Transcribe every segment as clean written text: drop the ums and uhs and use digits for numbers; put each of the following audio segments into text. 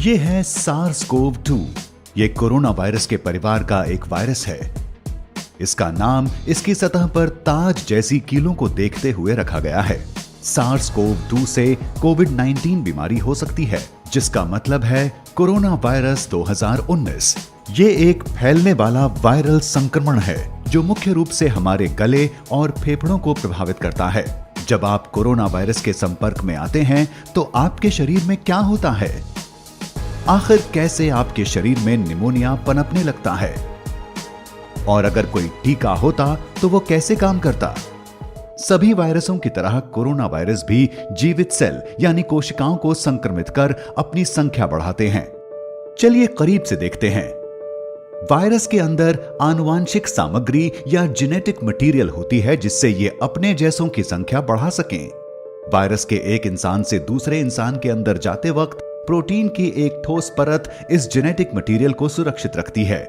ये है SARS-CoV-2। ये कोरोना वायरस के परिवार का एक वायरस है। इसका नाम इसकी सतह पर ताज जैसी कीलों को देखते हुए रखा गया है। SARS-CoV-2 से कोविड-19 बीमारी हो सकती है, जिसका मतलब है कोरोना वायरस 2019। ये एक फैलने वाला वायरल संक्रमण है जो मुख्य रूप से हमारे गले और फेफड़ों को प्रभावित करता है। जब आप कोरोना वायरस के संपर्क में आते हैं तो आपके शरीर में क्या होता है? आखिर कैसे आपके शरीर में निमोनिया पनपने लगता है? और अगर कोई टीका होता तो वो कैसे काम करता? सभी वायरसों की तरह कोरोना वायरस भी जीवित सेल यानी कोशिकाओं को संक्रमित कर अपनी संख्या बढ़ाते हैं। चलिए करीब से देखते हैं। वायरस के अंदर आनुवांशिक सामग्री या जेनेटिक मटेरियल होती है जिससे ये अपने जैसों की संख्या बढ़ा सकें। वायरस के एक इंसान से दूसरे इंसान के अंदर जाते वक्त प्रोटीन की एक ठोस परत इस जेनेटिक मटेरियल को सुरक्षित रखती है।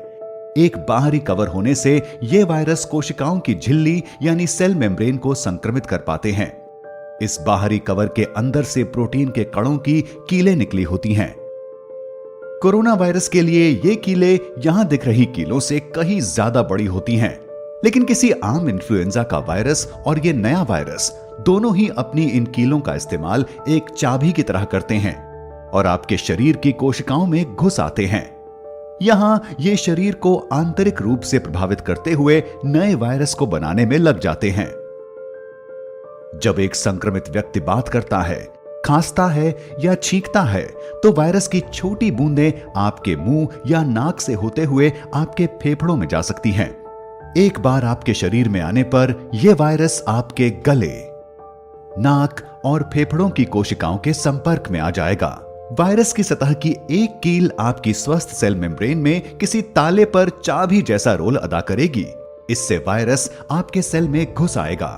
एक बाहरी कवर होने से ये वायरस कोशिकाओं की झिल्ली यानी सेल मेम्ब्रेन को संक्रमित कर पाते हैं। इस बाहरी कवर के अंदर से प्रोटीन के कणों की कीलें निकली होती हैं। कोरोना वायरस के लिए ये कीलें यहां दिख रही कीलों से कहीं ज्यादा बड़ी होती हैं। लेकिन किसी आम इन्फ्लुएंजा का वायरस और ये नया वायरस दोनों ही अपनी इन कीलों का इस्तेमाल एक चाबी की तरह करते हैं और आपके शरीर की कोशिकाओं में घुस आते हैं। यहां ये शरीर को आंतरिक रूप से प्रभावित करते हुए नए वायरस को बनाने में लग जाते हैं। जब एक संक्रमित व्यक्ति बात करता है, खांसता है या छींकता है तो वायरस की छोटी बूंदें आपके मुंह या नाक से होते हुए आपके फेफड़ों में जा सकती हैं। एक बार आपके शरीर में आने पर यह वायरस आपके गले, नाक और फेफड़ों की कोशिकाओं के संपर्क में आ जाएगा। वायरस की सतह की एक कील आपकी स्वस्थ सेल मेम्ब्रेन में किसी ताले पर चाबी जैसा रोल अदा करेगी। इससे वायरस आपके सेल में घुस आएगा।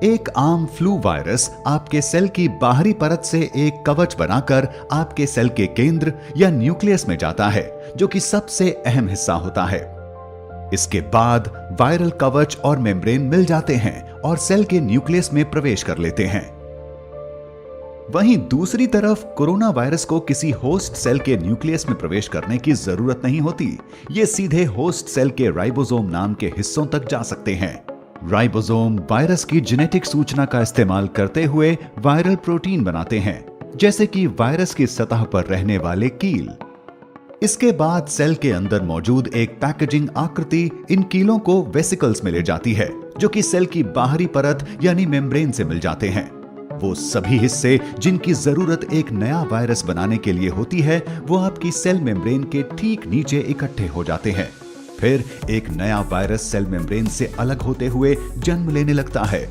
एक आम फ्लू वायरस आपके सेल की बाहरी परत से एक कवच बनाकर आपके सेल के केंद्र या न्यूक्लियस में जाता है, जो कि सबसे अहम हिस्सा होता है। इसके बाद वायरल कवच और मेम्ब्रेन मिल जाते हैं और सेल के न्यूक्लियस में प्रवेश कर लेते हैं। वहीं दूसरी तरफ कोरोना वायरस को किसी होस्ट सेल के न्यूक्लियस में प्रवेश करने की जरूरत नहीं होती। ये सीधे होस्ट सेल के राइबोसोम नाम के हिस्सों तक जा सकते हैं। राइबोसोम वायरस की जेनेटिक सूचना का इस्तेमाल करते हुए वायरल प्रोटीन बनाते हैं, जैसे कि वायरस की सतह पर रहने वाले कील। इसके बाद सेल के अंदर मौजूद एक पैकेजिंग आकृति इन कीलों को वेसिकल्स में ले जाती है, जो कि सेल की बाहरी परत यानी मेम्ब्रेन से मिल जाते हैं। वो सभी हिस्से जिनकी जरूरत एक नया वायरस बनाने के लिए होती है, वो आपकी सेल मेम्ब्रेन के ठीक नीचे इकट्ठे हो जाते हैं। फिर एक नया वायरस सेल मेम्ब्रेन से अलग होते हुए जन्म लेने लगता है।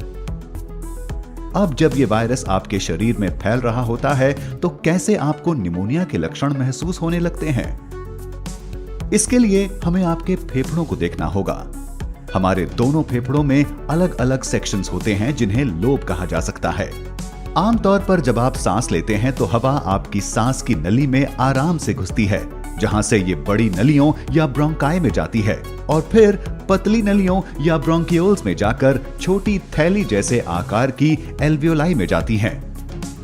अब जब ये वायरस आपके शरीर में फैल रहा होता है तो कैसे आपको निमोनिया के लक्षण महसूस होने लगते हैं? इसके लिए हमें आपके फेफड़ों को देखना होगा। हमारे दोनों फेफड़ों में अलग अलग सेक्शंस होते हैं जिन्हें लोब कहा जा सकता है। आमतौर पर जब आप सांस लेते हैं तो हवा आपकी सांस की नली में आराम से घुसती है, जहां से ये बड़ी नलियों या ब्रोंकाई में जाती है और फिर पतली नलियों या ब्रोंकियोल्स में जाकर छोटी थैली जैसे आकार की एल्वियोलाई में जाती हैं।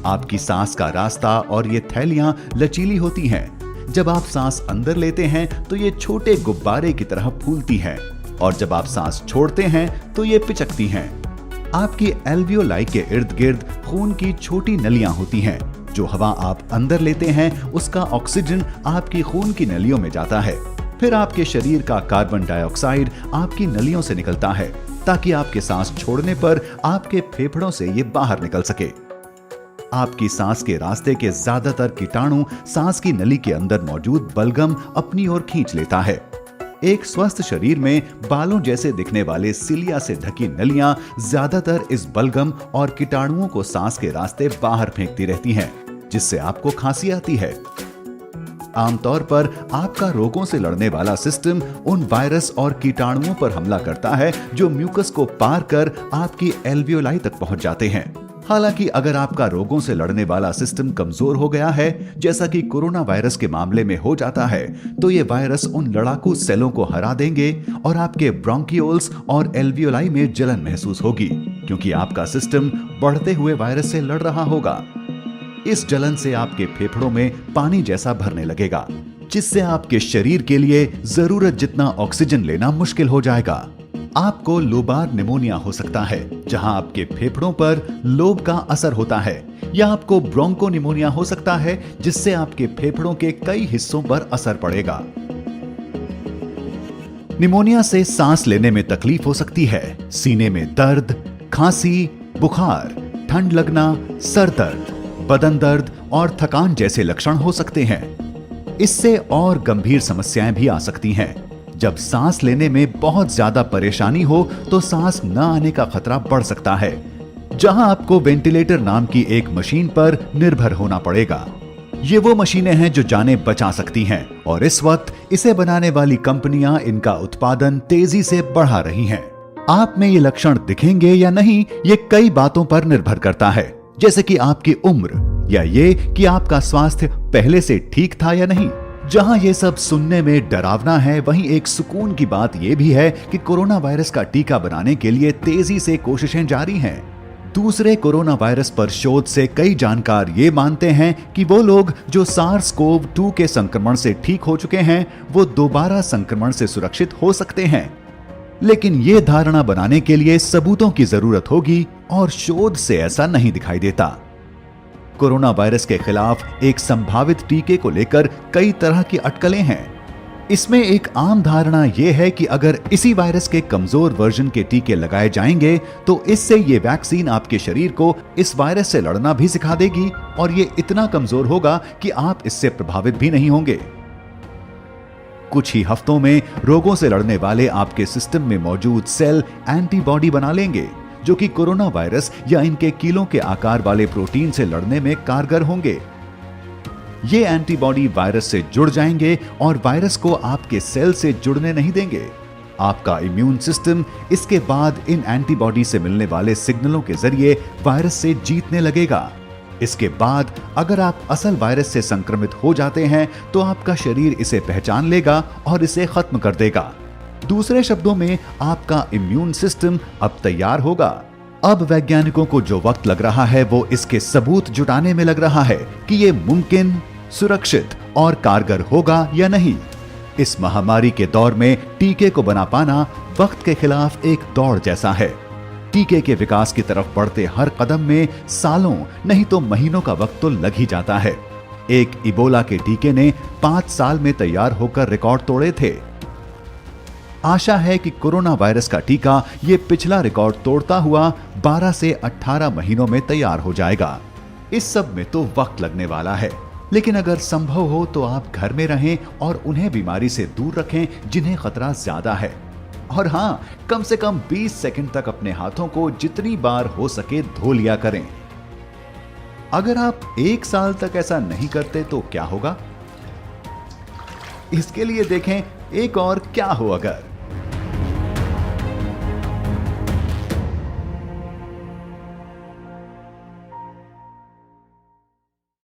आपकी सांस का रास्ता और ये थैलियां लचीली होती हैं। जब आप सांस अंदर लेते हैं तो ये छोटे गुब्बारे की तरह फूलती हैं और जब आप सांस छोड़ते हैं तो ये पिचकती हैं। आपकी एल्वियोलाई के इर्द गिर्द खून की छोटी नलियां होती हैं। जो हवा आप अंदर लेते हैं उसका ऑक्सीजन आपकी खून की नलियों में जाता है। फिर आपके शरीर का कार्बन डाइऑक्साइड आपकी नलियों से निकलता है ताकि आपके सांस छोड़ने पर आपके फेफड़ों से ये बाहर निकल सके। आपकी सांस के रास्ते के ज्यादातर कीटाणु सांस की नली के अंदर मौजूद बलगम अपनी ओर खींच लेता है। एक स्वस्थ शरीर में बालों जैसे दिखने वाले सिलिया से ढकी नलियां ज्यादातर इस बलगम और कीटाणुओं को सांस के रास्ते बाहर फेंकती रहती हैं, जिससे आपको खांसी आती है। आमतौर पर आपका रोगों से लड़ने वाला सिस्टम उन वायरस और कीटाणुओं पर हमला करता है जो म्यूकस को पार कर आपकी एल्वियोलाई तक पहुंच जाते हैं। हालांकि अगर आपका रोगों से लड़ने वाला सिस्टम कमजोर हो गया है, जैसा कि कोरोना वायरस के मामले में हो जाता है, तो ये वायरस उन लड़ाकू सेलों को हरा देंगे और आपके ब्रोंकियोल्स और एल्वियोलाई में जलन महसूस होगी, क्योंकि आपका सिस्टम बढ़ते हुए वायरस से लड़ रहा होगा। इस जलन से आपके फेफड़ों में पानी जैसा भरने लगेगा, जिससे आपके शरीर के लिए जरूरत जितना ऑक्सीजन लेना मुश्किल हो जाएगा। आपको लोबार निमोनिया हो सकता है, जहां आपके फेफड़ों पर लोब का असर होता है, या आपको ब्रोंको निमोनिया हो सकता है, जिससे आपके फेफड़ों के कई हिस्सों पर असर पड़ेगा। निमोनिया से सांस लेने में तकलीफ हो सकती है, सीने में दर्द, खांसी, बुखार, ठंड लगना, सर दर्द, बदन दर्द और थकान जैसे लक्षण हो सकते हैं। इससे और गंभीर समस्याएं भी आ सकती हैं। जब सांस लेने में बहुत ज्यादा परेशानी हो तो सांस न आने का खतरा बढ़ सकता है, जहां आपको वेंटिलेटर नाम की एक मशीन पर निर्भर होना पड़ेगा। ये वो मशीनें हैं जो जानें बचा सकती हैं, और इस वक्त इसे बनाने वाली कंपनियां इनका उत्पादन तेजी से बढ़ा रही हैं। आप में ये लक्षण दिखेंगे या नहीं, ये कई बातों पर निर्भर करता है, जैसे कि आपकी उम्र या ये कि आपका स्वास्थ्य पहले से ठीक था या नहीं। जहां ये सब सुनने में डरावना है, वहीं एक सुकून की बात यह भी है कि कोरोना वायरस का टीका बनाने के लिए तेजी से कोशिशें जारी हैं। दूसरे कोरोना वायरस पर शोध से कई जानकार ये मानते हैं कि वो लोग जो SARS-CoV-2 के संक्रमण से ठीक हो चुके हैं, वो दोबारा संक्रमण से सुरक्षित हो सकते हैं। लेकिन ये धारणा बनाने के लिए सबूतों की जरूरत होगी, और शोध से ऐसा नहीं दिखाई देता। कोरोना वायरस के खिलाफ एक संभावित टीके को लेकर कई तरह की अटकलें हैं। इसमें एक आम धारणा यह है कि अगर इसी वायरस के कमजोर वर्जन के टीके लगाए जाएंगे तो इससे ये वैक्सीन आपके शरीर को इस वायरस से लड़ना भी सिखा देगी, और ये इतना कमजोर होगा कि आप इससे प्रभावित भी नहीं होंगे। कुछ ही हफ्तों में रोगों से लड़ने वाले आपके सिस्टम में मौजूद सेल एंटीबॉडी बना लेंगे, जो कि कोरोना वायरस या इनके कीलों के आकार वाले प्रोटीन से लड़ने में कारगर होंगे। ये एंटीबॉडी वायरस से जुड़ जाएंगे और वायरस को आपके सेल से जुड़ने नहीं देंगे। आपका इम्यून सिस्टम इसके बाद इन एंटीबॉडी से मिलने वाले सिग्नलों के जरिए वायरस से जीतने लगेगा। इसके बाद अगर आप असल वायरस से संक्रमित हो जाते हैं तो आपका शरीर इसे पहचान लेगा और इसे खत्म कर देगा। दूसरे शब्दों में, आपका इम्यून सिस्टम अब तैयार होगा। अब वैज्ञानिकों को जो वक्त लग रहा है वो इसके सबूत जुटाने में लग रहा है कि ये मुमकिन, सुरक्षित और कारगर होगा या नहीं। इस महामारी के दौर में टीके को बना पाना वक्त के खिलाफ एक दौड़ जैसा है। टीके के विकास की तरफ बढ़ते हर कदम में सालों नहीं तो महीनों का वक्त तो लग ही जाता है। एक इबोला के टीके ने 5 साल में तैयार होकर रिकॉर्ड तोड़े थे। आशा है कि कोरोना वायरस का टीका ये पिछला रिकॉर्ड तोड़ता हुआ 12 से 18 महीनों में तैयार हो जाएगा। इस सब में तो वक्त लगने वाला है, लेकिन अगर संभव हो तो आप घर में रहें और उन्हें बीमारी से दूर रखें जिन्हें खतरा ज्यादा है। और हाँ, कम से कम 20 सेकंड तक अपने हाथों को जितनी बार हो सके धो लिया करें। अगर आप 1 साल तक ऐसा नहीं करते तो क्या होगा? इसके लिए देखें एक और क्या हो अगर।